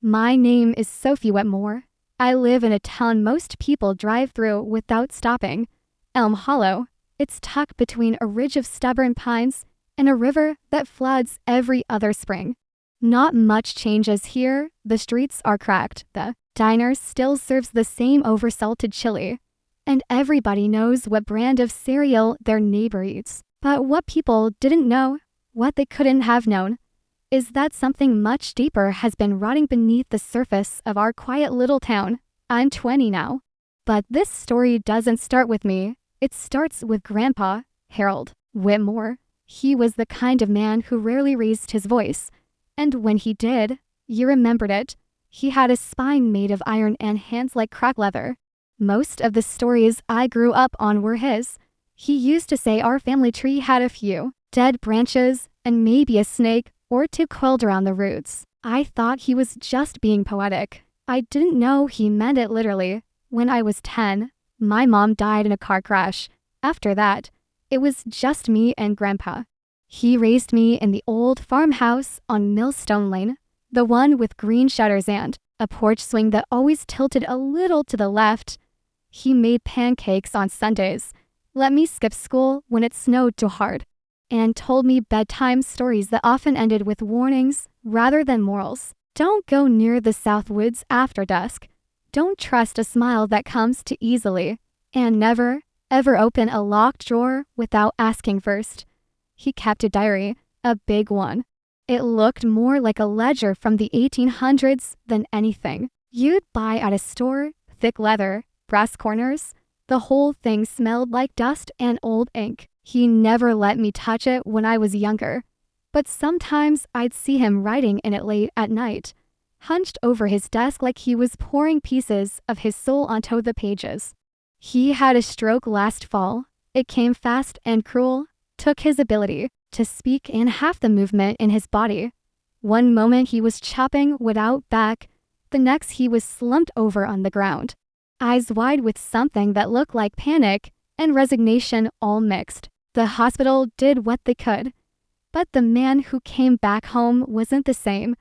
My name is Sophie Whitmore. I live in a town most people drive through without stopping. Elm Hollow. It's tucked between a ridge of stubborn pines and a river that floods every other spring. Not much changes here. The streets are cracked. The diner still serves the same oversalted chili. And everybody knows what brand of cereal their neighbor eats. But what people didn't know, what they couldn't have known, is that something much deeper has been rotting beneath the surface of our quiet little town. I'm 20 now. But this story doesn't start with me. It starts with Grandpa, Harold Whitmore. He was the kind of man who rarely raised his voice. And when he did, you remembered it. He had a spine made of iron and hands like cracked leather. Most of the stories I grew up on were his. He used to say our family tree had a few dead branches and maybe a snake or two coiled around the roots. I thought he was just being poetic. I didn't know he meant it literally. When I was 10, my mom died in a car crash. After that, it was just me and Grandpa. He raised me in the old farmhouse on Millstone Lane, the one with green shutters and a porch swing that always tilted a little to the left. He made pancakes on Sundays, let me skip school when it snowed too hard, and told me bedtime stories that often ended with warnings rather than morals. Don't go near the South Woods after dusk. Don't trust a smile that comes too easily. And never, ever open a locked drawer without asking first. He kept a diary, a big one. It looked more like a ledger from the 1800s than anything you'd buy at a store, thick leather, brass corners. The whole thing smelled like dust and old ink. He never let me touch it when I was younger, but sometimes I'd see him writing in it late at night, hunched over his desk like he was pouring pieces of his soul onto the pages. He had a stroke last fall. It came fast and cruel, took his ability to speak and half the movement in his body. One moment he was chopping wood out back, the next he was slumped over on the ground, eyes wide with something that looked like panic and resignation all mixed. The hospital did what they could, but the man who came back home wasn't the same.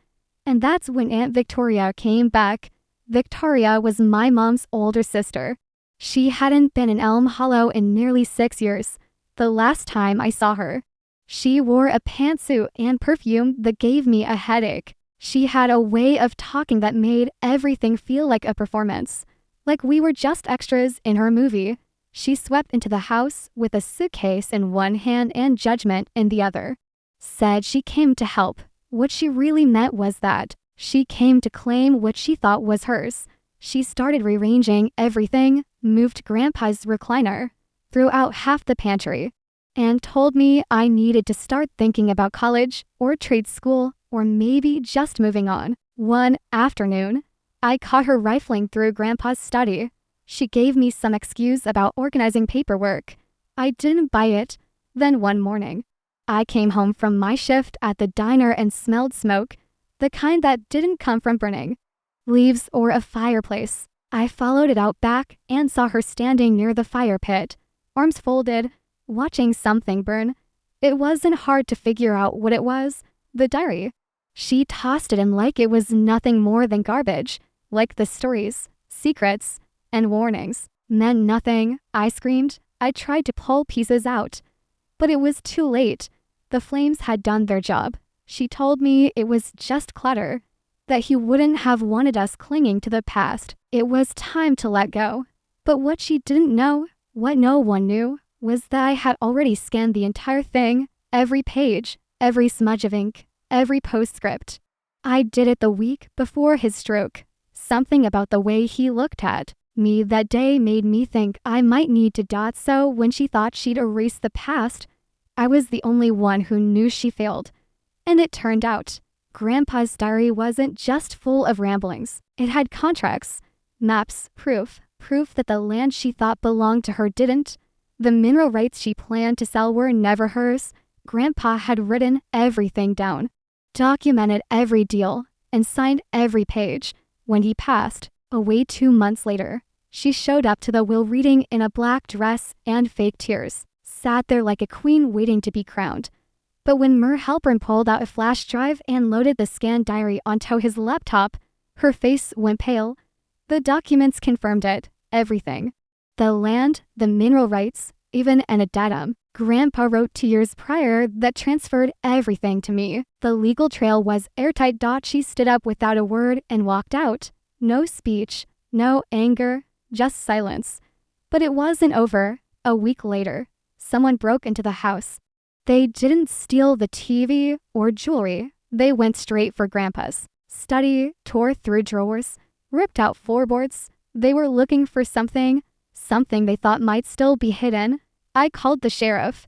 And that's when Aunt Victoria came back. Victoria was my mom's older sister. She hadn't been in Elm Hollow in nearly 6 years, the last time I saw her. She wore a pantsuit and perfume that gave me a headache. She had a way of talking that made everything feel like a performance, like we were just extras in her movie. She swept into the house with a suitcase in one hand and judgment in the other. Said she came to help. What she really meant was that she came to claim what she thought was hers. She started rearranging everything, moved Grandpa's recliner, threw out half the pantry, and told me I needed to start thinking about college or trade school or maybe just moving on. One afternoon, I caught her rifling through Grandpa's study. She gave me some excuse about organizing paperwork. I didn't buy it. Then one morning, I came home from my shift at the diner and smelled smoke, the kind that didn't come from burning leaves or a fireplace. I followed it out back and saw her standing near the fire pit, arms folded, watching something burn. It wasn't hard to figure out what it was, the diary. She tossed it in like it was nothing more than garbage, like the stories, secrets, and warnings meant nothing. I screamed. I tried to pull pieces out, but it was too late. The flames had done their job. She told me it was just clutter, that he wouldn't have wanted us clinging to the past. It was time to let go. But what she didn't know, what no one knew, was that I had already scanned the entire thing, every page, every smudge of ink, every postscript. I did it the week before his stroke. Something about the way he looked at me that day made me think I might need to dot so when she thought she'd erase the past. I was the only one who knew she failed. And it turned out, Grandpa's diary wasn't just full of ramblings. It had contracts, maps, proof that the land she thought belonged to her didn't. The mineral rights she planned to sell were never hers. Grandpa had written everything down, documented every deal, and signed every page. When he passed away 2 months later, she showed up to the will reading in a black dress and fake tears, sat there like a queen waiting to be crowned. But when Halpern pulled out a flash drive and loaded the scanned diary onto his laptop, Her face went pale. The documents confirmed it. Everything. The land, the mineral rights, even an addendum Grandpa wrote 2 years prior that transferred everything to me. The legal trail was airtight. She stood up without a word and walked out. No speech, no anger, just silence. But it wasn't over. A week later, someone broke into the house. They didn't steal the TV or jewelry. They went straight for Grandpa's study, tore through drawers, ripped out floorboards. They were looking for something they thought might still be hidden. I called the sheriff,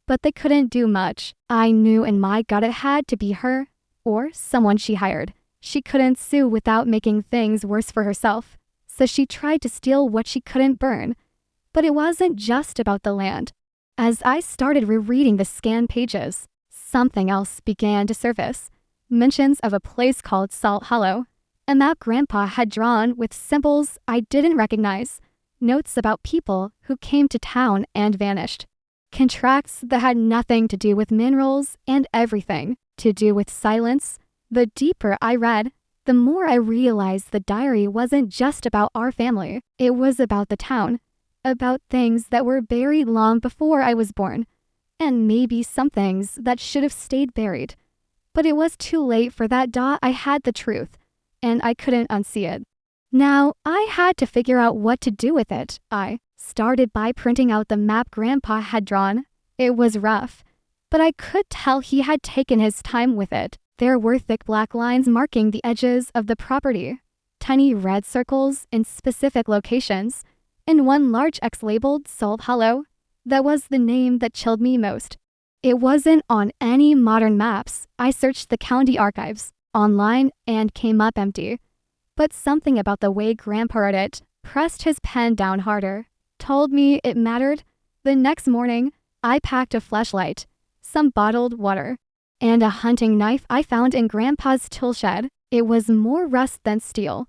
but they couldn't do much. I knew in my gut it had to be her or someone she hired. She couldn't sue without making things worse for herself, so she tried to steal what she couldn't burn. But it wasn't just about the land. As I started rereading the scanned pages, something else began to surface. Mentions of a place called Salt Hollow, a map Grandpa had drawn with symbols I didn't recognize. Notes about people who came to town and vanished. Contracts that had nothing to do with minerals and everything to do with silence. The deeper I read, the more I realized the diary wasn't just about our family. It was about the town, about things that were buried long before I was born, and maybe some things that should have stayed buried. But it was too late for that. I had the truth, and I couldn't unsee it. Now, I had to figure out what to do with it. I started by printing out the map Grandpa had drawn. It was rough, but I could tell he had taken his time with it. There were thick black lines marking the edges of the property, tiny red circles in specific locations, and one large X labeled Salt Hollow. That was the name that chilled me most. It wasn't on any modern maps. I searched the county archives online and came up empty. But something about the way Grandpa wrote it, pressed his pen down harder, told me it mattered. The next morning, I packed a flashlight, some bottled water, and a hunting knife I found in Grandpa's tool shed. It was more rust than steel,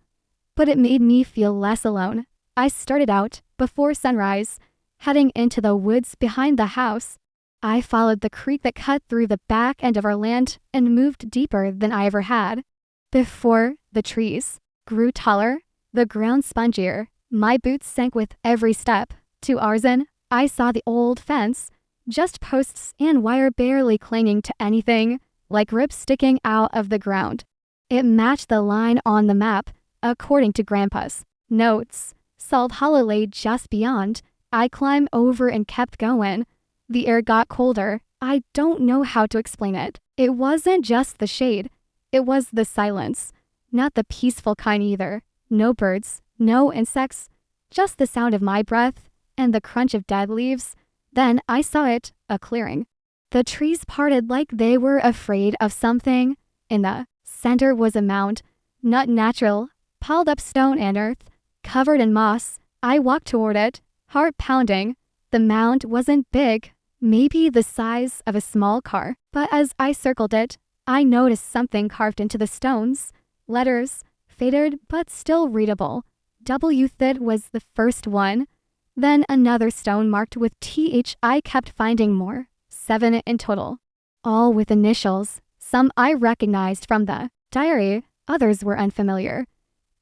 but it made me feel less alone. I started out, before sunrise, heading into the woods behind the house. I followed the creek that cut through the back end of our land and moved deeper than I ever had. Before the trees grew taller, the ground spongier, my boots sank with every step. 2 hours in, I saw the old fence, just posts and wire barely clinging to anything, like ribs sticking out of the ground. It matched the line on the map, according to Grandpa's notes. Salt Hollow lay just beyond. I climbed over and kept going. The air got colder. I don't know how to explain it. It wasn't just the shade. It was the silence. Not the peaceful kind either. No birds, no insects, just the sound of my breath and the crunch of dead leaves. Then I saw it, a clearing. The trees parted like they were afraid of something. In the center was a mound, not natural, piled up stone and earth, covered in moss. I walked toward it, heart pounding. The mound wasn't big, maybe the size of a small car, but as I circled it, I noticed something carved into the stones. Letters, faded but still readable. W. Thid was the first one. Then another stone marked with TH. I kept finding more, 7 in total. All with initials. Some I recognized from the diary, others were unfamiliar.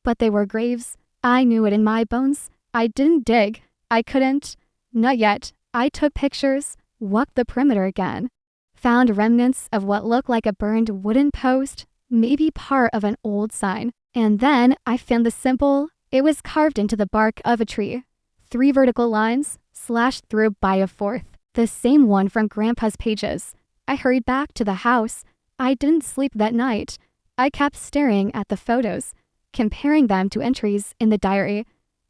But they were graves. I knew it in my bones. I didn't dig. I couldn't. Not yet. I took pictures, walked the perimeter again. Found remnants of what looked like a burned wooden post, maybe part of an old sign. And then I found the symbol. It was carved into the bark of a tree. 3 vertical lines, slashed through by a 4th. The same one from Grandpa's pages. I hurried back to the house. I didn't sleep that night. I kept staring at the photos, comparing them to entries in the diary.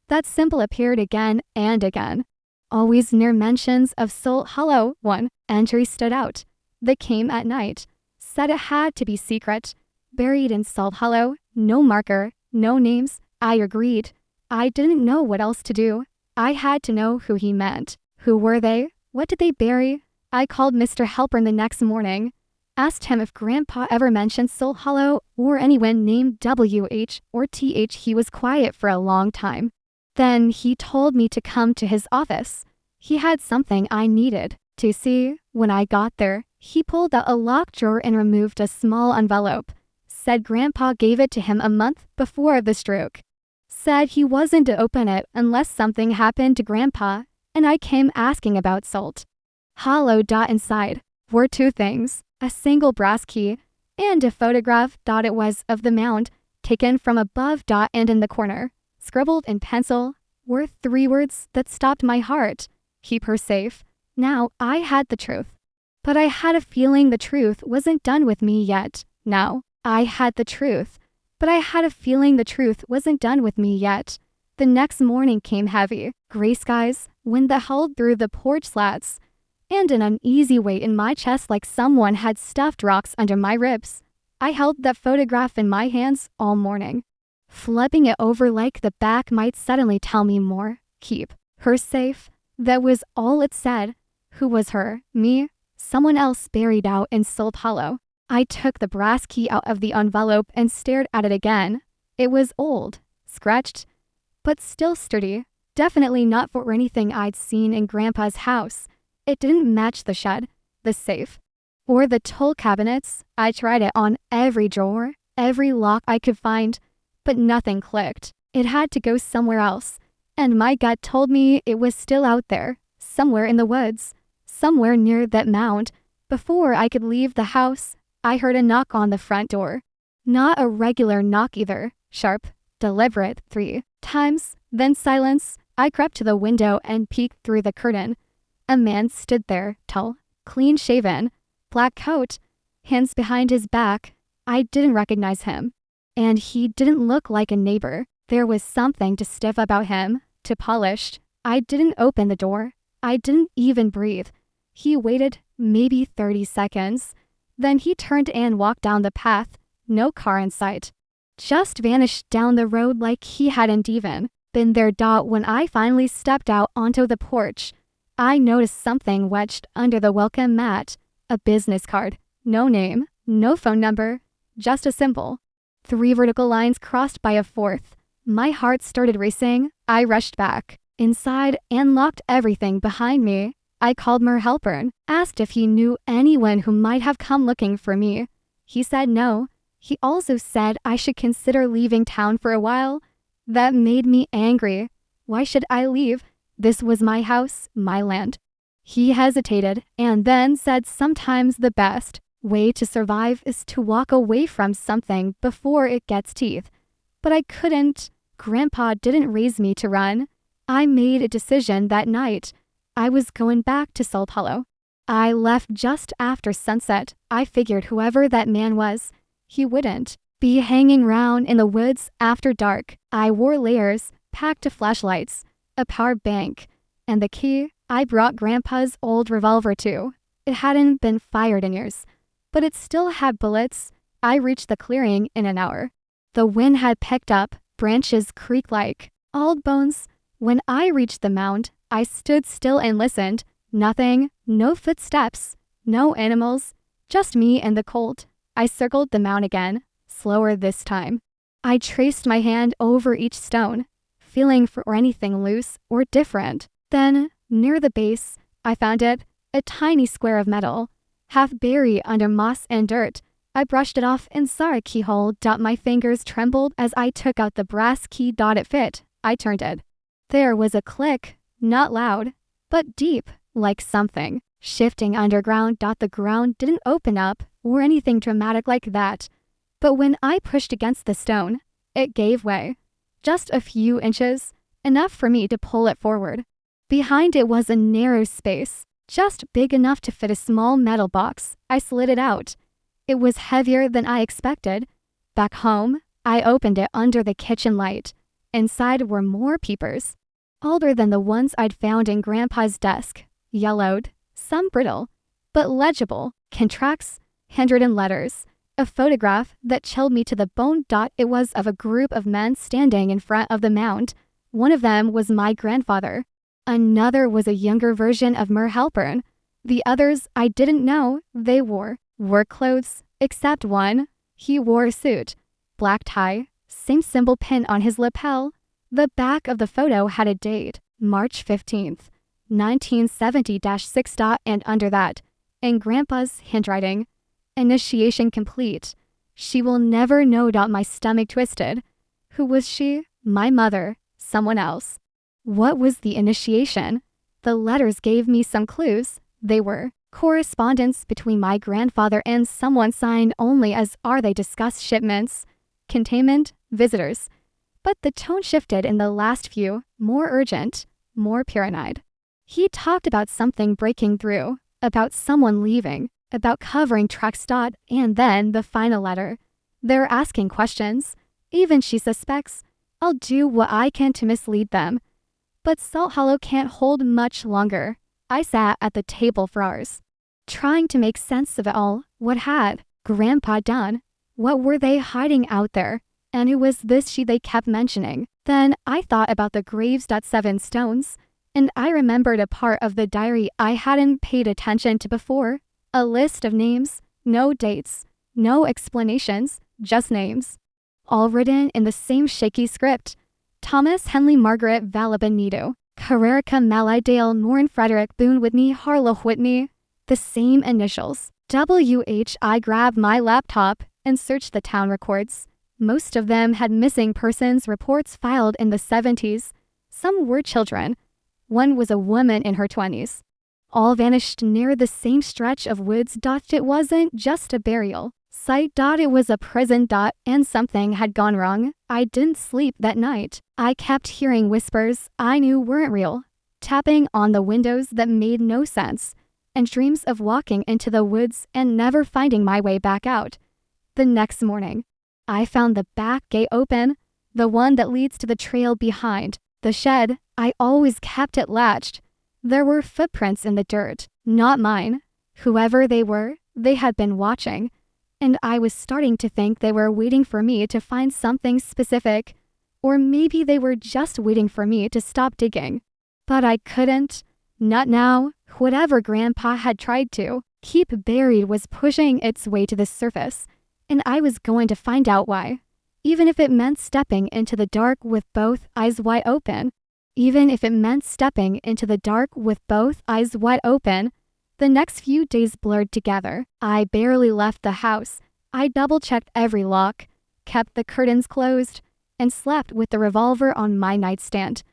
That symbol appeared again and again. Always near mentions of Salt Hollow. One entry stood out. They came at night. Said it had to be secret. Buried in Salt Hollow. No marker, no names. I agreed. I didn't know what else to do. I had to know who he meant. Who were they? What did they bury? I called Mr. Halpern the next morning. Asked him if Grandpa ever mentioned Salt Hollow or anyone named WH or TH. He was quiet for a long time. Then he told me to come to his office. He had something I needed to see. When I got there, he pulled out a locked drawer and removed a small envelope. said Grandpa gave it to him a month before the stroke. Said he wasn't to open it unless something happened to Grandpa, and I came asking about Salt Hollow. Inside were two things, a single brass key and a photograph. It was of the mound, taken from above. And in the corner, scribbled in pencil, were three words that stopped my heart: keep her safe. Now I had the truth, but I had a feeling the truth wasn't done with me yet. Now I had the truth, but I had a feeling the truth wasn't done with me yet. The next morning came heavy, gray skies, wind that howled through the porch slats, and an uneasy weight in my chest like someone had stuffed rocks under my ribs. I held that photograph in my hands all morning, flipping it over like the back might suddenly tell me more. Keep her safe. That was all it said. Who was her? Me? Someone else buried out in Salt Hollow? I took the brass key out of the envelope and stared at it again. It was old, scratched, but still sturdy. Definitely not for anything I'd seen in Grandpa's house. It didn't match the shed, the safe, or the tool cabinets. I tried it on every drawer, every lock I could find, but nothing clicked. It had to go somewhere else, and my gut told me it was still out there, somewhere in the woods, somewhere near that mound. Before I could leave the house, I heard a knock on the front door. Not a regular knock either, sharp, deliberate, 3 times, then silence. I crept to the window and peeked through the curtain. A man stood there, tall, clean-shaven, black coat, hands behind his back. I didn't recognize him, and he didn't look like a neighbor. There was something too stiff about him, too polished. I didn't open the door. I didn't even breathe. He waited maybe 30 seconds. Then he turned and walked down the path. No car in sight. Just vanished down the road like he hadn't even been there. When I finally stepped out onto the porch, I noticed something wedged under the welcome mat. A business card. No name, no phone number, just a symbol. 3 vertical lines crossed by a 4th. My heart started racing. I rushed back inside and locked everything behind me. I called Mer Halpern, asked if he knew anyone who might have come looking for me. He said no. He also said I should consider leaving town for a while. That made me angry. Why should I leave? This was my house, my land. He hesitated and then said sometimes the best way to survive is to walk away from something before it gets teeth. But I couldn't. Grandpa didn't raise me to run. I made a decision that night. I was going back to Salt Hollow. I left just after sunset. I figured whoever that man was, he wouldn't be hanging around in the woods after dark. I wore layers, packed flashlights, a power bank, and the key. I brought Grandpa's old revolver too. It hadn't been fired in years, but it still had bullets. I reached the clearing in an hour. The wind had picked up, branches creaked like old bones. When I reached the mound, I stood still and listened. Nothing, no footsteps, no animals, just me and the colt. I circled the mound again, slower this time. I traced my hand over each stone, feeling for anything loose or different. Then, near the base, I found it, a tiny square of metal, half buried under moss and dirt. I brushed it off and saw a keyhole. My fingers trembled as I took out the brass key. It fit. I turned it. There was a click. Not loud, but deep, like something shifting underground. The ground didn't open up or anything dramatic like that, but when I pushed against the stone, it gave way. Just a few inches, enough for me to pull it forward. Behind it was a narrow space, just big enough to fit a small metal box. I slid it out. It was heavier than I expected. Back home, I opened it under the kitchen light. Inside were more peepers. Older than the ones I'd found in Grandpa's desk, yellowed, some brittle, but legible, contracts, handwritten letters, a photograph that chilled me to the bone. It was of a group of men standing in front of the mound. One of them was my grandfather. Another was a younger version of Mer Halpern. The others I didn't know. They wore work clothes, except one. He wore a suit, black tie, same symbol pin on his lapel. The back of the photo had a date, March 15th, 1970-6. And under that, in Grandpa's handwriting, initiation complete. She will never know. My stomach twisted. Who was she? My mother. Someone else. What was the initiation? The letters gave me some clues. They were correspondence between my grandfather and someone signed only as are. They discuss shipments, containment, visitors. But the tone shifted in the last few, more urgent, more paranoid. He talked about something breaking through, about someone leaving, about covering trucks. And then the final letter. They're asking questions. Even she suspects. I'll do what I can to mislead them. But Salt Hollow can't hold much longer. I sat at the table for hours, trying to make sense of it all. What had Grandpa done? What were they hiding out there? And who was this she they kept mentioning? Then I thought about the graves. 7 stones. And I remembered a part of the diary I hadn't paid attention to before. A list of names, no dates, no explanations, just names. All written in the same shaky script. Thomas Henley Margaret Valabanido, Carrerica Malidale Norn Frederick Boone Whitney Harlow Whitney. The same initials. WH. I grabbed my laptop and searched the town records. Most of them had missing persons reports filed in the 70s. Some were children. One was a woman in her 20s. All vanished near the same stretch of woods. It wasn't just a burial site. It was a prison. And something had gone wrong. I didn't sleep that night. I kept hearing whispers I knew weren't real, tapping on the windows that made no sense, and dreams of walking into the woods and never finding my way back out. The next morning, I found the back gate open, the one that leads to the trail behind the shed. I always kept it latched. There were footprints in the dirt, not mine. Whoever they were, they had been watching, and I was starting to think they were waiting for me to find something specific, or maybe they were just waiting for me to stop digging. But I couldn't. Not now. Whatever Grandpa had tried to keep buried was pushing its way to the surface, and I was going to find out why. Even if it meant stepping into the dark with both eyes wide open. Even if it meant stepping into the dark with both eyes wide open. The next few days blurred together. I barely left the house. I double-checked every lock, kept the curtains closed, and slept with the revolver on my nightstand.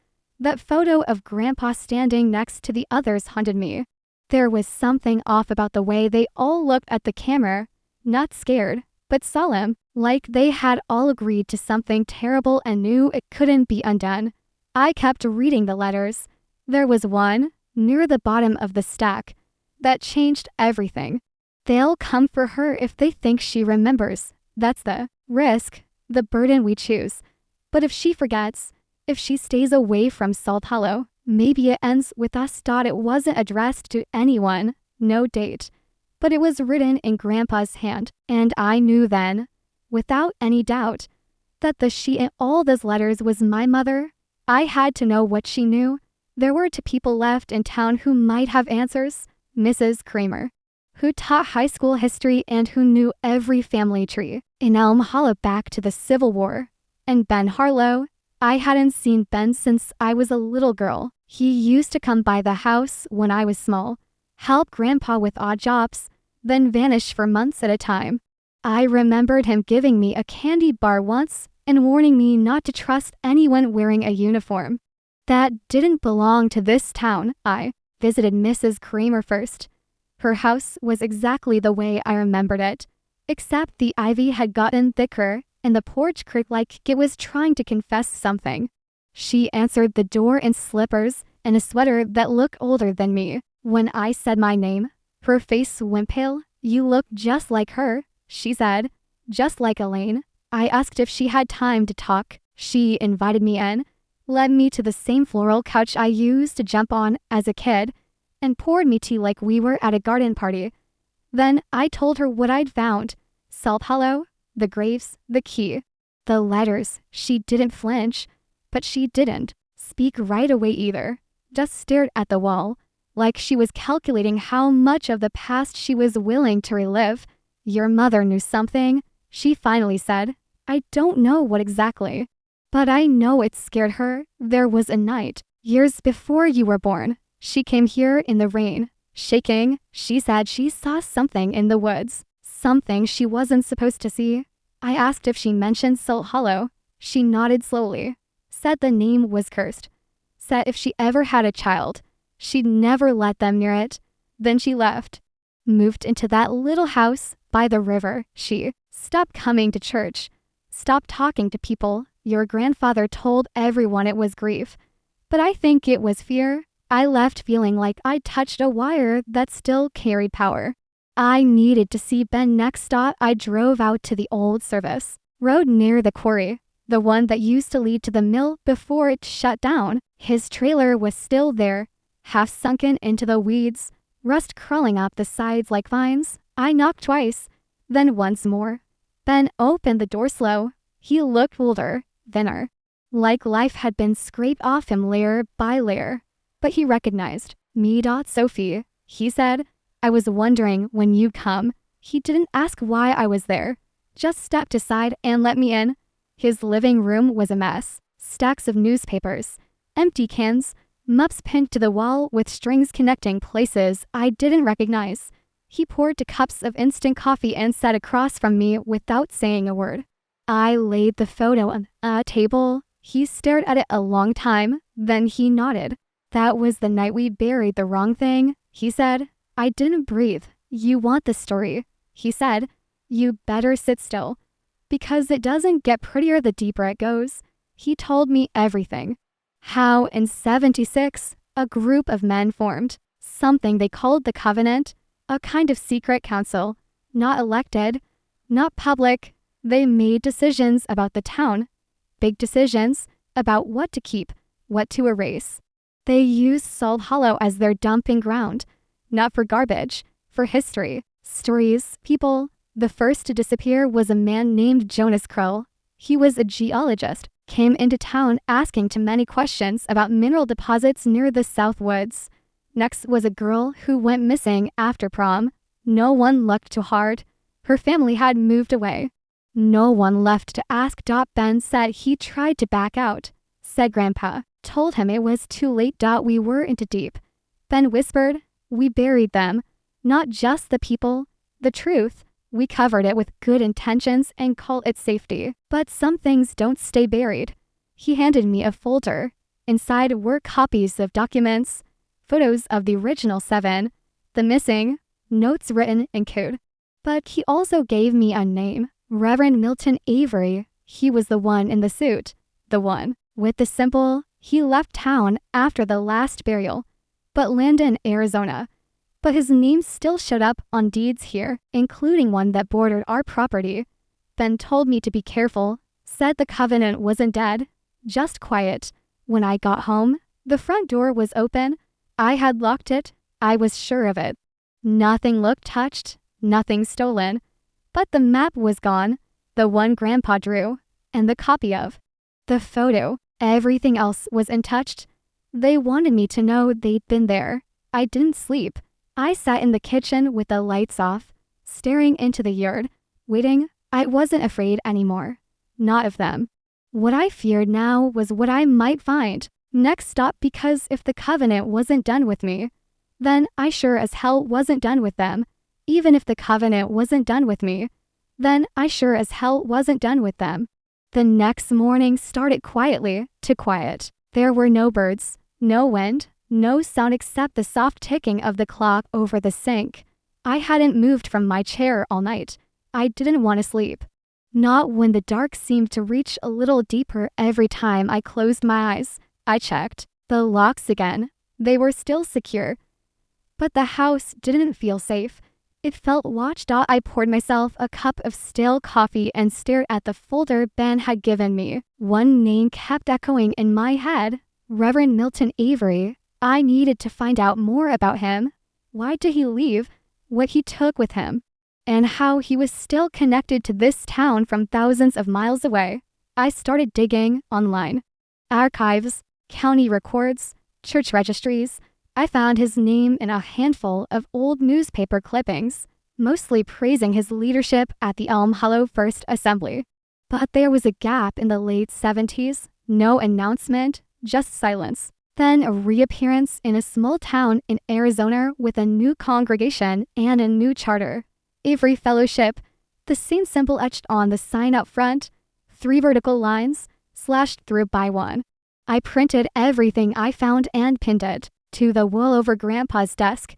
That photo of Grandpa standing next to the others haunted me. There was something off about the way they all looked at the camera, not scared, but solemn, like they had all agreed to something terrible and knew it couldn't be undone. I kept reading the letters. There was one, near the bottom of the stack, that changed everything. They'll come for her if they think she remembers. That's the risk, the burden we choose. But if she forgets, if she stays away from Salt Hollow, maybe it ends with us. It wasn't addressed to anyone, no date, but it was written in Grandpa's hand, and I knew then, without any doubt, that the she in all those letters was my mother. I had to know what she knew. There were 2 people left in town who might have answers. Mrs. Kramer, who taught high school history and who knew every family tree in Elm Hollow back to the Civil War, and Ben Harlow. I hadn't seen Ben since I was a little girl. He used to come by the house when I was small, help Grandpa with odd jobs, then vanish for months at a time. I remembered him giving me a candy bar once and warning me not to trust anyone wearing a uniform. That didn't belong to this town. I visited Mrs. Kramer first. Her house was exactly the way I remembered it, except the ivy had gotten thicker and the porch creaked like it was trying to confess something. She answered the door in slippers and a sweater that looked older than me. When I said my name, her face went pale. "You look just like her," she said. "Just like Elaine." I asked if she had time to talk. She invited me in, led me to the same floral couch I used to jump on as a kid, and poured me tea like we were at a garden party. Then I told her what I'd found. Salt Hollow, the graves, the key, the letters. She didn't flinch, but she didn't speak right away either. Just stared at the wall, like she was calculating how much of the past she was willing to relive. "Your mother knew something," she finally said. "I don't know what exactly, but I know it scared her. There was a night, years before you were born. She came here in the rain, shaking. She said she saw something in the woods, something she wasn't supposed to see. I asked if she mentioned Salt Hollow. She nodded slowly, said the name was cursed, said if she ever had a child, she'd never let them near it. Then she left, moved into that little house by the river. She stopped coming to church, stopped talking to people. Your grandfather told everyone it was grief, but I think it was fear. I left feeling like I touched a wire that still carried power. I needed to see Ben next. I drove out to the old service road near the quarry, the one that used to lead to the mill before it shut down. His trailer was still there, half sunken into the weeds, rust crawling up the sides like vines. I knocked twice, then once more. Ben opened the door slow. He looked older, thinner, like life had been scraped off him layer by layer. But he recognized me. Sophie, he said, I was wondering when you'd come. He didn't ask why I was there, just stepped aside and let me in. His living room was a mess. Stacks of newspapers, empty cans, mups pinned to the wall with strings connecting places I didn't recognize. He poured 2 cups of instant coffee and sat across from me without saying a word. I laid the photo on a table. He stared at it a long time, then he nodded. That was the night we buried the wrong thing, he said. I didn't breathe. You want the story, he said. You better sit still, because it doesn't get prettier the deeper it goes. He told me everything. How in 76, a group of men formed something they called the Covenant, a kind of secret council, not elected, not public. They made decisions about the town, big decisions about what to keep, what to erase. They used Salt Hollow as their dumping ground, not for garbage, for history, stories, people. The first to disappear was a man named Jonas Krull. He was a geologist, came into town asking too many questions about mineral deposits near the South Woods. Next was a girl who went missing after prom. No one looked too hard. Her family had moved away. No one left to ask. Ben said he tried to back out, said Grandpa. Told him it was too late. We were into deep. Ben whispered, we buried them. Not just the people, the truth. We covered it with good intentions and called it safety. But some things don't stay buried. He handed me a folder. Inside were copies of documents, photos of the original 7, the missing, notes written in code. But he also gave me a name, Reverend Milton Avery. He was the one in the suit, the one with the symbol. He left town after the last burial, but landed in Arizona. But his name still showed up on deeds here, including one that bordered our property. Ben told me to be careful, said the Covenant wasn't dead, just quiet. When I got home, the front door was open. I had locked it. I was sure of it. Nothing looked touched, nothing stolen. But the map was gone, the one Grandpa drew, and the copy of the photo. Everything else was untouched. They wanted me to know they'd been there. I didn't sleep. I sat in the kitchen with the lights off, staring into the yard, waiting. I wasn't afraid anymore. Not of them. What I feared now was what I might find next stop, because if the Covenant wasn't done with me, then I sure as hell wasn't done with them. Even if the Covenant wasn't done with me, then I sure as hell wasn't done with them. The next morning started quietly to quiet. There were no birds, no wind, no sound except the soft ticking of the clock over the sink. I hadn't moved from my chair all night. I didn't want to sleep. Not when the dark seemed to reach a little deeper every time I closed my eyes. I checked the locks again. They were still secure. But the house didn't feel safe. It felt watched. I poured myself a cup of stale coffee and stared at the folder Ben had given me. One name kept echoing in my head, Reverend Milton Avery. I needed to find out more about him. Why did he leave? What he took with him? And how he was still connected to this town from thousands of miles away. I started digging online. Archives, county records, church registries. I found his name in a handful of old newspaper clippings, mostly praising his leadership at the Elm Hollow First Assembly. But there was a gap in the late 70s, no announcement, just silence. Then a reappearance in a small town in Arizona with a new congregation and a new charter. Avery Fellowship. The same symbol etched on the sign out front, 3 vertical lines, slashed through by 1. I printed everything I found and pinned it to the wall over Grandpa's desk.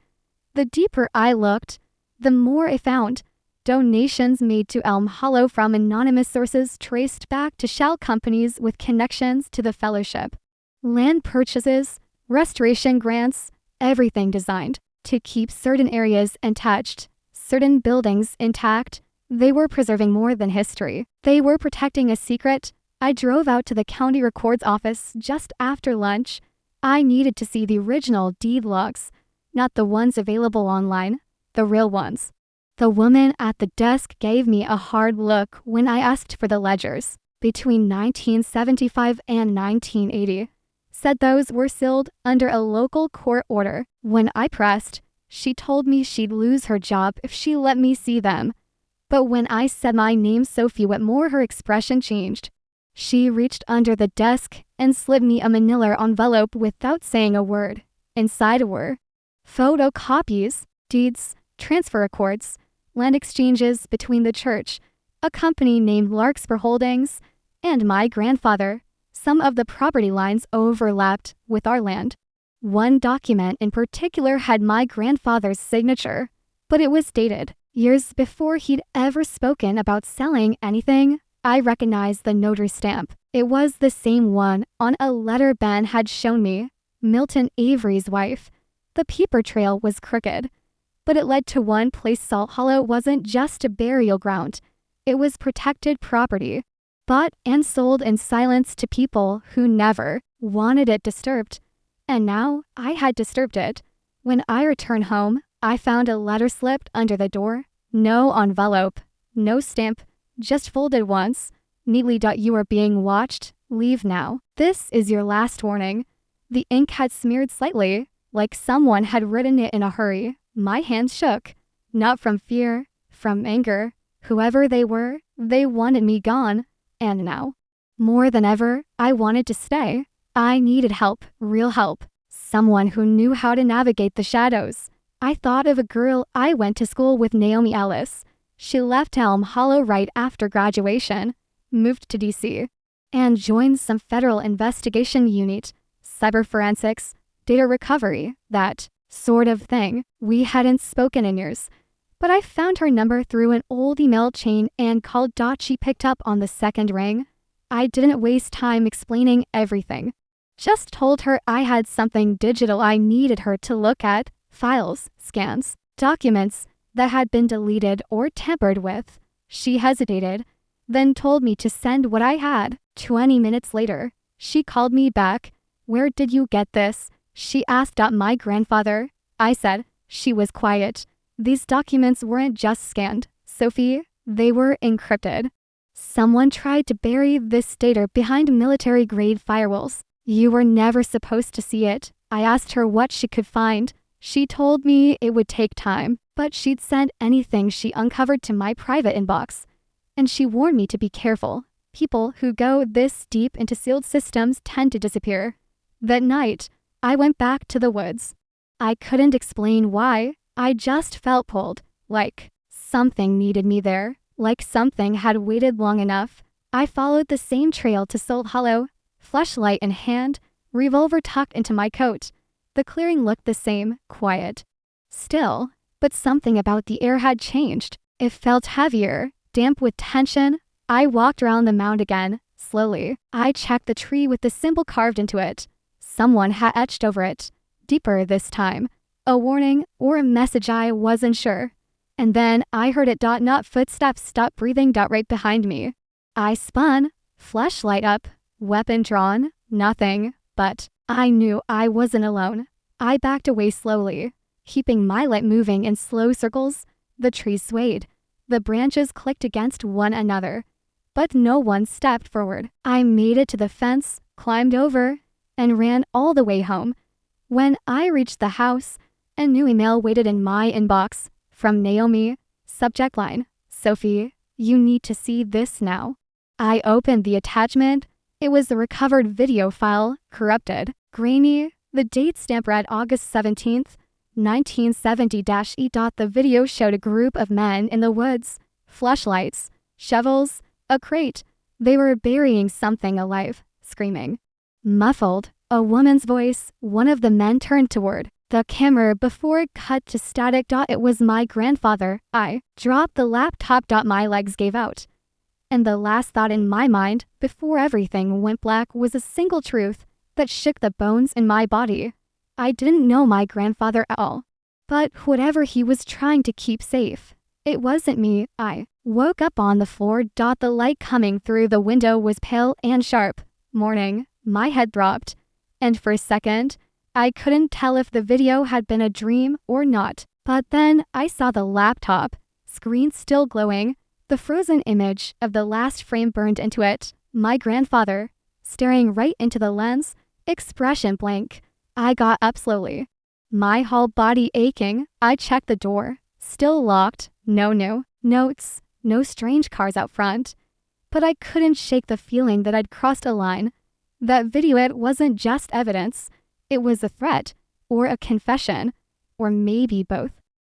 The deeper I looked, the more I found. Donations made to Elm Hollow from anonymous sources traced back to shell companies with connections to the fellowship. Land purchases, restoration grants, everything designed to keep certain areas untouched, certain buildings intact. They were preserving more than history. They were protecting a secret. I drove out to the county records office just after lunch. I needed to see the original deed logs, not the ones available online, the real ones. The woman at the desk gave me a hard look when I asked for the ledgers. Between 1975 and 1980, said those were sealed under a local court order. When I pressed, she told me she'd lose her job if she let me see them. But when I said my name, Sophie Whitmore, her expression changed. She reached under the desk and slid me a manila envelope without saying a word. Inside were photocopies, deeds, transfer records, land exchanges between the church, a company named Larkspur Holdings, and my grandfather. Some of the property lines overlapped with our land. One document in particular had my grandfather's signature, but it was dated years before he'd ever spoken about selling anything. I recognized the notary stamp. It was the same one on a letter Ben had shown me, Milton Avery's wife. The paper trail was crooked, but it led to one place. Salt Hollow wasn't just a burial ground. It was protected property, bought and sold in silence to people who never wanted it disturbed. And now I had disturbed it. When I returned home, I found a letter slipped under the door. No envelope, no stamp, just folded once, neatly. You are being watched. Leave now. This is your last warning. The ink had smeared slightly, like someone had written it in a hurry. My hands shook, not from fear, from anger. Whoever they were, they wanted me gone. And now, more than ever, I wanted to stay. I needed help, real help. Someone who knew how to navigate the shadows. I thought of a girl I went to school with, Naomi Ellis. She left Elm Hollow right after graduation, moved to DC, and joined some federal investigation unit, cyber forensics, data recovery, that sort of thing. We hadn't spoken in years, but I found her number through an old email chain and called. She picked up on the second ring. I didn't waste time explaining everything. Just told her I had something digital I needed her to look at, files, scans, documents that had been deleted or tampered with. She hesitated, then told me to send what I had. 20 minutes later, she called me back. Where did you get this? She asked. My grandfather. I said. She was quiet. These documents weren't just scanned, Sophie. They were encrypted. Someone tried to bury this data behind military-grade firewalls. You were never supposed to see it. I asked her what she could find. She told me it would take time, but she'd send anything she uncovered to my private inbox. And she warned me to be careful. People who go this deep into sealed systems tend to disappear. That night, I went back to the woods. I couldn't explain why. I just felt pulled, like something needed me there, like something had waited long enough. I followed the same trail to Salt Hollow, flashlight in hand, revolver tucked into my coat. The clearing looked the same, quiet. Still, but something about the air had changed. It felt heavier, damp with tension. I walked around the mound again, slowly. I checked the tree with the symbol carved into it. Someone had etched over it, deeper this time. A warning or a message, I wasn't sure. And then I heard it. Not footsteps, stop breathing. Right behind me. I spun, flashlight up, weapon drawn, nothing, but I knew I wasn't alone. I backed away slowly, keeping my light moving in slow circles. The trees swayed. The branches clicked against one another, but no one stepped forward. I made it to the fence, climbed over, and ran all the way home. When I reached the house, a new email waited in my inbox. From Naomi, subject line, Sophie, you need to see this now. I opened the attachment. It was the recovered video file, corrupted, grainy. The date stamp read August 17th, 1970-E. The video showed a group of men in the woods, flashlights, shovels, a crate. They were burying something alive, screaming. Muffled, a woman's voice, one of the men turned toward the camera before it cut to static. It was my grandfather. I dropped the laptop. My legs gave out. And the last thought in my mind, before everything went black, was a single truth that shook the bones in my body. I didn't know my grandfather at all. But whatever he was trying to keep safe, it wasn't me. I woke up on the floor. The light coming through the window was pale and sharp. Morning. My head dropped. And for a second, I couldn't tell if the video had been a dream or not. But then I saw the laptop, screen still glowing, the frozen image of the last frame burned into it. My grandfather, staring right into the lens, expression blank. I got up slowly, my whole body aching. I checked the door, still locked, no new notes, no strange cars out front. But I couldn't shake the feeling that I'd crossed a line. That video, it wasn't just evidence. It was a threat, or a confession, or maybe both.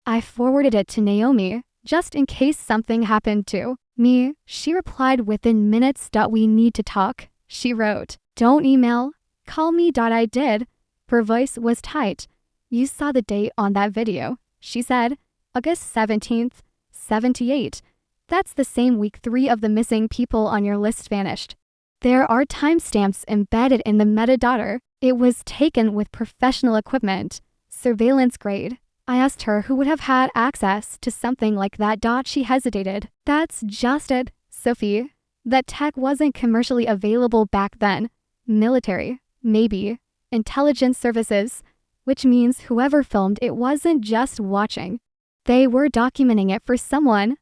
I forwarded it to Naomi, just in case something happened to me. She replied within minutes. We need to talk, she wrote. Don't email, call me. I did. Her voice was tight. You saw the date on that video, she said. August 17th, 78. That's the same week 3 of the missing people on your list vanished. There are timestamps embedded in the metadata. It was taken with professional equipment, surveillance grade. I asked her who would have had access to something like that. She hesitated. That's just it, Sophie. That tech wasn't commercially available back then. Military, maybe. Intelligence services, which means whoever filmed it wasn't just watching. They were documenting it for someone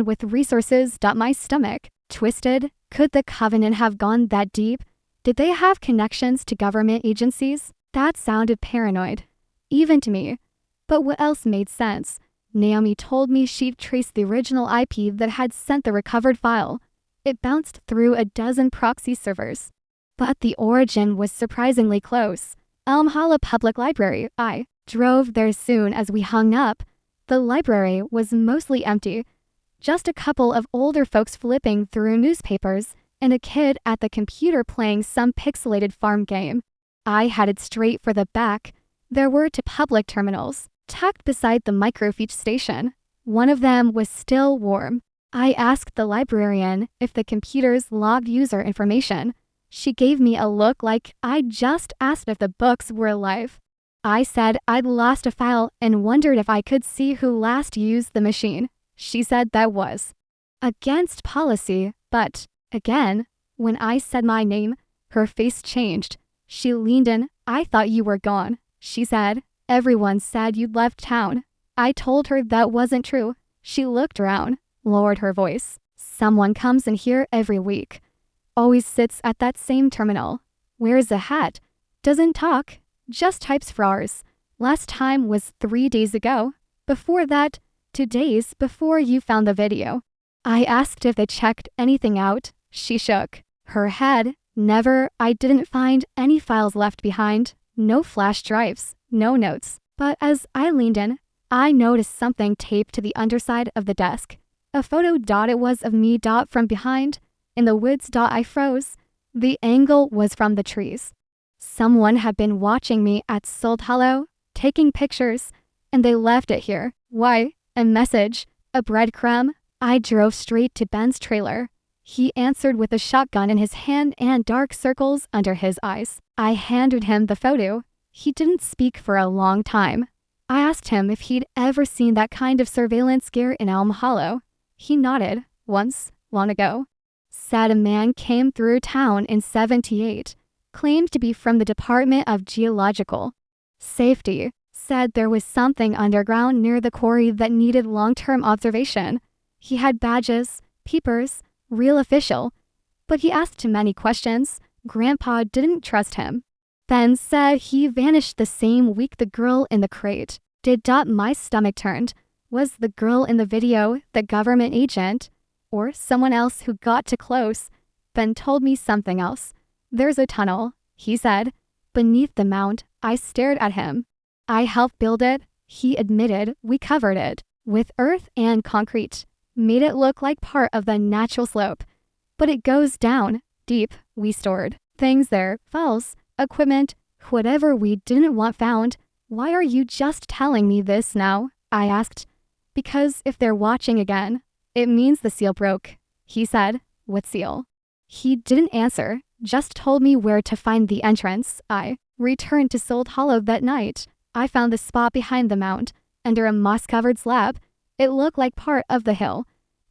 with resources. My stomach twisted. Could the Covenant have gone that deep? Did they have connections to government agencies? That sounded paranoid, even to me. But what else made sense? Naomi told me she'd traced the original IP that had sent the recovered file. It bounced through a dozen proxy servers. But the origin was surprisingly close. Elm Hollow Public Library. I drove there soon as we hung up. The library was mostly empty. Just a couple of older folks flipping through newspapers and a kid at the computer playing some pixelated farm game. I headed straight for the back. There were 2 public terminals, tucked beside the microfiche station. One of them was still warm. I asked the librarian if the computers logged user information. She gave me a look like I'd just asked if the books were alive. I said I'd lost a file and wondered if I could see who last used the machine. She said that was against policy, but, again, when I said my name, her face changed. She leaned in. I thought you were gone, she said. Everyone said you'd left town. I told her that wasn't true. She looked around, lowered her voice. Someone comes in here every week. Always sits at that same terminal. Wears a hat. Doesn't talk. Just types for hours. Last time was 3 days ago. Before that, 2 days before you found the video. I asked if they checked anything out. She shook her head. Never. I didn't find any files left behind. No flash drives. No notes. But as I leaned in, I noticed something taped to the underside of the desk. A photo. It was of me. From behind. In the woods. I froze. The angle was from the trees. Someone had been watching me at Elm Hollow, taking pictures, and they left it here. Why? A message, a breadcrumb. I drove straight to Ben's trailer. He answered with a shotgun in his hand and dark circles under his eyes. I handed him the photo. He didn't speak for a long time. I asked him if he'd ever seen that kind of surveillance gear in Elm Hollow. He nodded. Once, long ago. Said a man came through town in 78. Claimed to be from the Department of Geological Safety. Said there was something underground near the quarry that needed long-term observation. He had badges, peepers, real official. But he asked too many questions. Grandpa didn't trust him. Ben said he vanished the same week the girl in the crate did. My stomach turned. Was the girl in the video the government agent? Or someone else who got too close? Ben told me something else. There's a tunnel, he said, beneath the mound. I stared at him. I helped build it, he admitted. We covered it with earth and concrete. made it look like part of the natural slope. But it goes down, deep. We stored things there, files, equipment, whatever we didn't want found. Why are you just telling me this now? I asked. Because if they're watching again, it means the seal broke, he said. What seal? He didn't answer, just told me where to find the entrance. I returned to Elm Hollow that night. I found the spot behind the mound, under a moss-covered slab. It looked like part of the hill.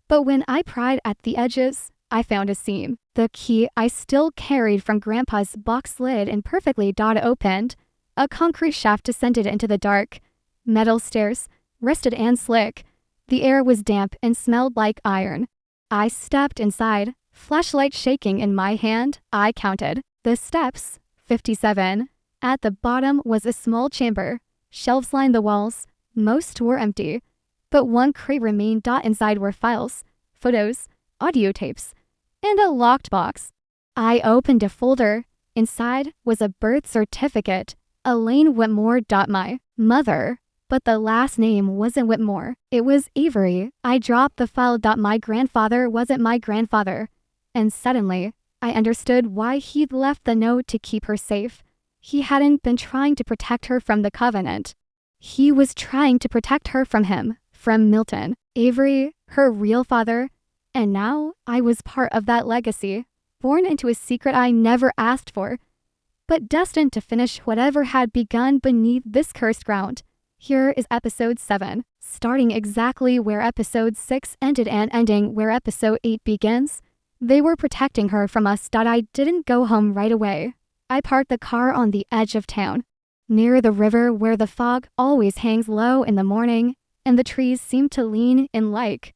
But when I pried at the edges, I found a seam. The key I still carried from Grandpa's box lid and perfectly opened. A concrete shaft descended into the dark. Metal stairs, rusted and slick. The air was damp and smelled like iron. I stepped inside, flashlight shaking in my hand. I counted the steps, 57. At the bottom was a small chamber. Shelves lined the walls. Most were empty, but one crate remained. Inside were files, photos, audio tapes, and a locked box. I opened a folder. Inside was a birth certificate, Elaine Whitmore. My mother, but the last name wasn't Whitmore. It was Avery. I dropped the file. My grandfather wasn't my grandfather. And suddenly, I understood why he'd left the note to keep her safe. He hadn't been trying to protect her from the Covenant. He was trying to protect her from him, from Milton, Avery, her real father. And now I was part of that legacy, born into a secret I never asked for, but destined to finish whatever had begun beneath this cursed ground. Here is episode 7, starting exactly where episode 6 ended and ending where episode 8 begins. They were protecting her from us. I didn't go home right away. I parked the car on the edge of town, near the river where the fog always hangs low in the morning, and the trees seem to lean in like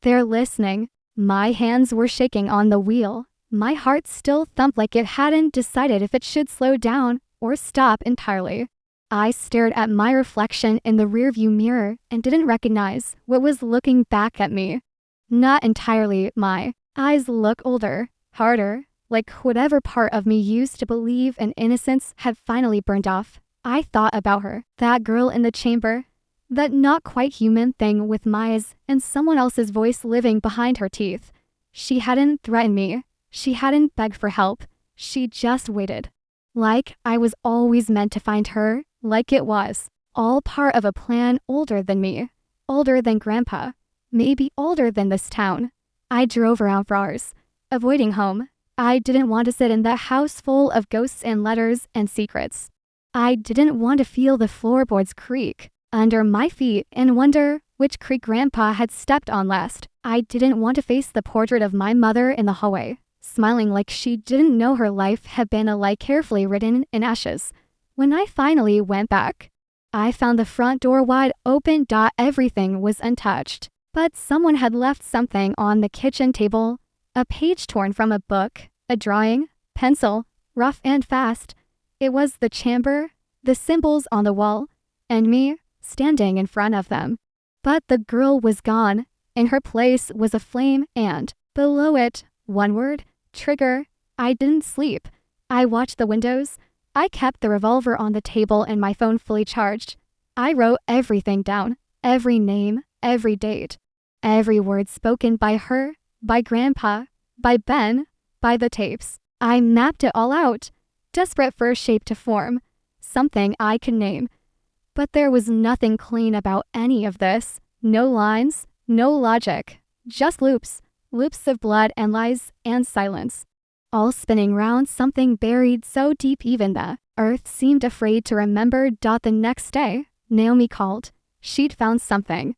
they're listening. My hands were shaking on the wheel. My heart still thumped like it hadn't decided if it should slow down or stop entirely. I stared at my reflection in the rearview mirror and didn't recognize what was looking back at me. Not entirely. My eyes look older, harder, like whatever part of me used to believe in innocence had finally burned off. I thought about her, that girl in the chamber, that not quite human thing with my eyes and someone else's voice living behind her teeth. She hadn't threatened me. She hadn't begged for help. She just waited. Like I was always meant to find her, like it was all part of a plan older than me, older than Grandpa, maybe older than this town. I drove around for hours, avoiding home. I didn't want to sit in that house full of ghosts and letters and secrets. I didn't want to feel the floorboards creak under my feet and wonder which creak Grandpa had stepped on last. I didn't want to face the portrait of my mother in the hallway, smiling like she didn't know her life had been a lie carefully written in ashes. When I finally went back, I found the front door wide open. Everything was untouched, but someone had left something on the kitchen table, a page torn from a book, a drawing, pencil, rough and fast. It was the chamber, the symbols on the wall, and me standing in front of them. But the girl was gone. In her place was a flame and, below it, one word, trigger. I didn't sleep. I watched the windows. I kept the revolver on the table and my phone fully charged. I wrote everything down, every name, every date, every word spoken by her, by Grandpa, by Ben, by the tapes. I mapped it all out, desperate for a shape to form, something I could name. But there was nothing clean about any of this. No lines, no logic, just loops, loops of blood and lies and silence, all spinning round something buried so deep even the earth seemed afraid to remember. The next day, Naomi called. She'd found something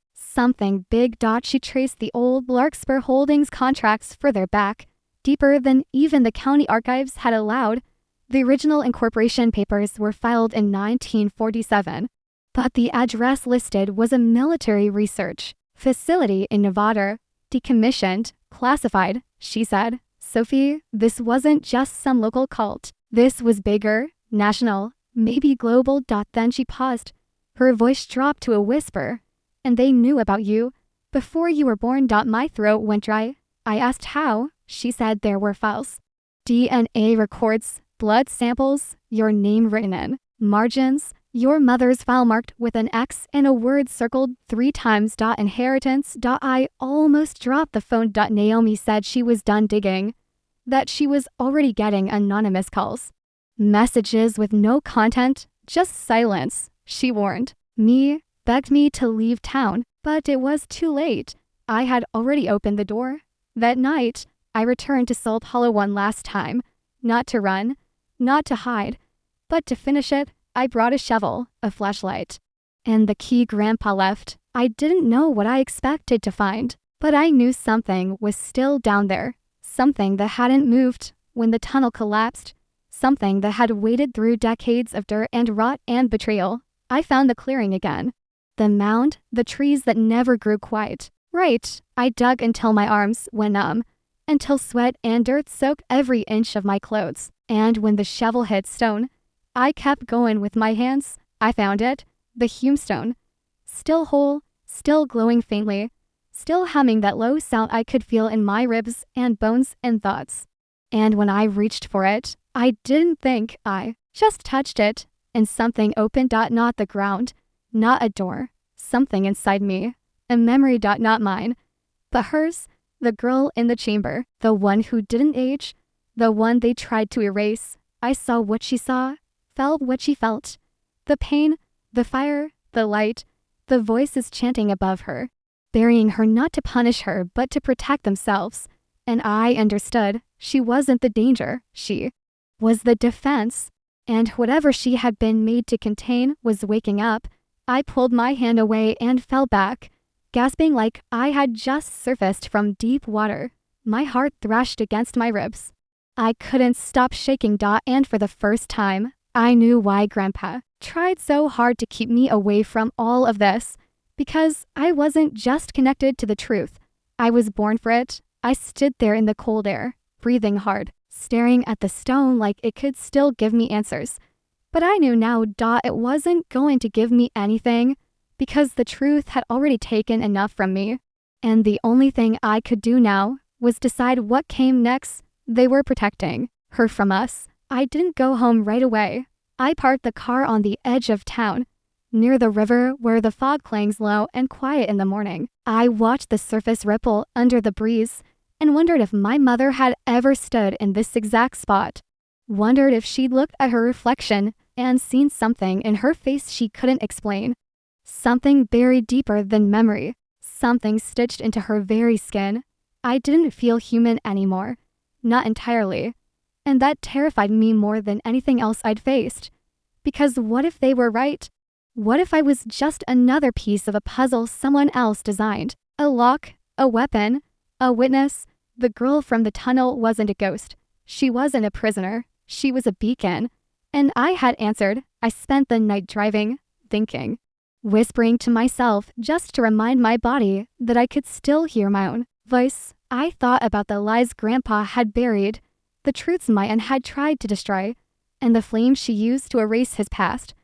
big. She traced the old Larkspur Holdings contracts further back, deeper than even the county archives had allowed. The original incorporation papers were filed in 1947, but the address listed was a military research facility in Nevada, decommissioned, classified, she said. Sophie, this wasn't just some local cult. This was bigger, national, maybe global. Then she paused. Her voice dropped to a whisper. And they knew about you before you were born. My throat went dry. I asked how. She said there were files, DNA records, blood samples, your name written in margins, Your mother's file marked with an X and a word circled 3 times. Inheritance. I almost dropped the phone. Naomi said she was done digging, that she was already getting anonymous calls. Messages with no content, just silence, she warned. Me, begged me to leave town, but it was too late. I had already opened the door. That night, I returned to Elm Hollow one last time. Not to run, not to hide, but to finish it. I brought a shovel, a flashlight, and the key Grandpa left. I didn't know what I expected to find, but I knew something was still down there. Something that hadn't moved when the tunnel collapsed. Something that had waded through decades of dirt and rot and betrayal. I found the clearing again. The mound, the trees that never grew quite right. I dug until my arms went numb, until sweat and dirt soaked every inch of my clothes. And when the shovel hit stone, I kept going with my hands. I found it, the humestone. Still whole, still glowing faintly, still humming that low sound I could feel in my ribs and bones and thoughts. And when I reached for it, I didn't think, I just touched it, and something opened. Not the ground, not a door, something inside me, a memory. Not mine, but hers, the girl in the chamber, the one who didn't age, the one they tried to erase. I saw what she saw, felt what she felt, the pain, the fire, the light, the voices chanting above her, burying her not to punish her but to protect themselves. And I understood she wasn't the danger, she was the defense. And whatever she had been made to contain was waking up. I pulled my hand away and fell back, gasping like I had just surfaced from deep water. My heart thrashed against my ribs. I couldn't stop shaking. And for the first time, I knew why Grandpa tried so hard to keep me away from all of this. Because I wasn't just connected to the truth. I was born for it. I stood there in the cold air, breathing hard, staring at the stone like it could still give me answers. But I knew now, it wasn't going to give me anything, because the truth had already taken enough from me. And the only thing I could do now was decide what came next. They were protecting her from us. I didn't go home right away. I parked the car on the edge of town, near the river where the fog clangs low and quiet in the morning. I watched the surface ripple under the breeze and wondered if my mother had ever stood in this exact spot. Wondered if she'd looked at her reflection and seen something in her face she couldn't explain. Something buried deeper than memory. Something stitched into her very skin. I didn't feel human anymore. Not entirely. And that terrified me more than anything else I'd faced. Because what if they were right? What if I was just another piece of a puzzle someone else designed? A lock, a weapon, a witness. The girl from the tunnel wasn't a ghost. She wasn't a prisoner. She was a beacon. And I had answered. I spent the night driving, thinking, whispering to myself just to remind my body that I could still hear my own voice. I thought about the lies Grandpa had buried, the truths my aunt had tried to destroy, and the flame she used to erase his past.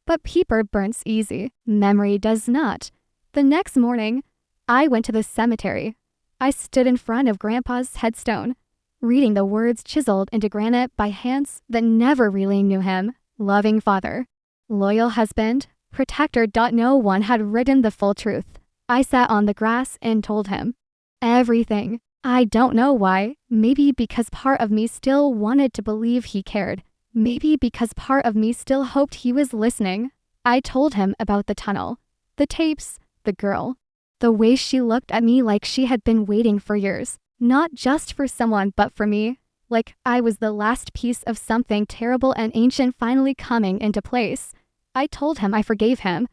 But paper burns easy. Memory does not. The next morning, I went to the cemetery. I stood in front of Grandpa's headstone, reading the words chiseled into granite by hands that never really knew him. Loving father, loyal husband, protector. No one had written the full truth. I sat on the grass and told him everything. I don't know why. Maybe because part of me still wanted to believe he cared. Maybe because part of me still hoped he was listening. I told him about the tunnel, the tapes, the girl, the way she looked at me like she had been waiting for years, not just for someone but for me, like I was the last piece of something terrible and ancient finally coming into place. I told him I forgave him,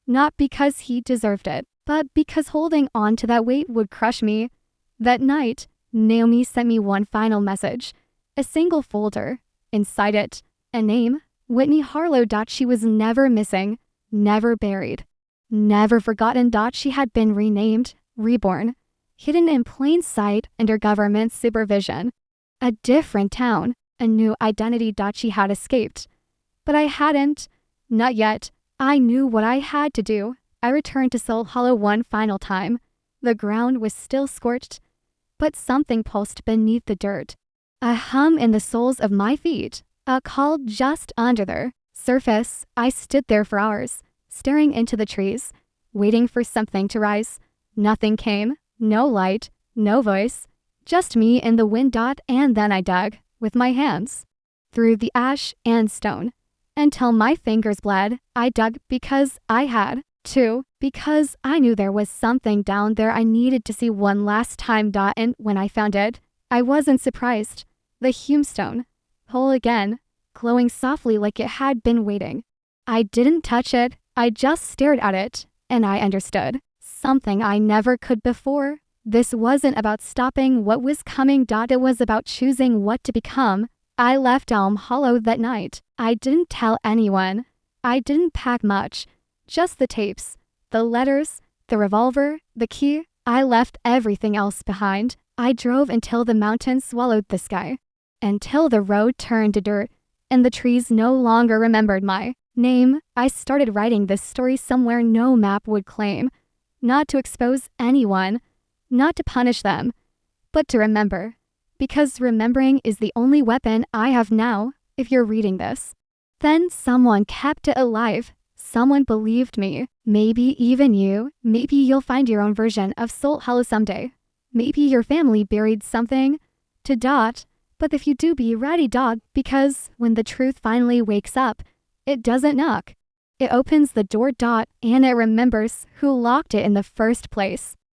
not because he deserved it, but because holding on to that weight would crush me. That night, Naomi sent me one final message, a single folder. Inside it, a name, Whitney Harlow. She was never missing, never buried, never forgotten. She had been renamed, reborn, hidden in plain sight under government supervision. A different town, a new identity. She had escaped. But I hadn't, not yet. I knew what I had to do. I returned to Elm Hollow one final time. The ground was still scorched, but something pulsed beneath the dirt. A hum in the soles of my feet, a call just under there. surface, I stood there for hours, staring into the trees, waiting for something to rise. Nothing came, no light, no voice, just me in the wind. And then I dug, with my hands, through the ash and stone, until my fingers bled. I dug because I had to, because I knew there was something down there I needed to see one last time. And when I found it, I wasn't surprised. The humestone, whole again, glowing softly like it had been waiting. I didn't touch it, I just stared at it, and I understood something I never could before. This wasn't about stopping what was coming. It was about choosing what to become. I left Elm Hollow that night. I didn't tell anyone. I didn't pack much, just the tapes, the letters, the revolver, the key. I left everything else behind. I drove until the mountains swallowed the sky, until the road turned to dirt, and the trees no longer remembered my name. I started writing this story somewhere no map would claim, not to expose anyone, not to punish them, but to remember. Because remembering is the only weapon I have now. If you're reading this, then someone kept it alive. Someone believed me. Maybe even you. Maybe you'll find your own version of Soul Hollow someday. Maybe your family buried something to dot. But if you do, be ready, because when the truth finally wakes up, it doesn't knock. It opens the door, and it remembers who locked it in the first place.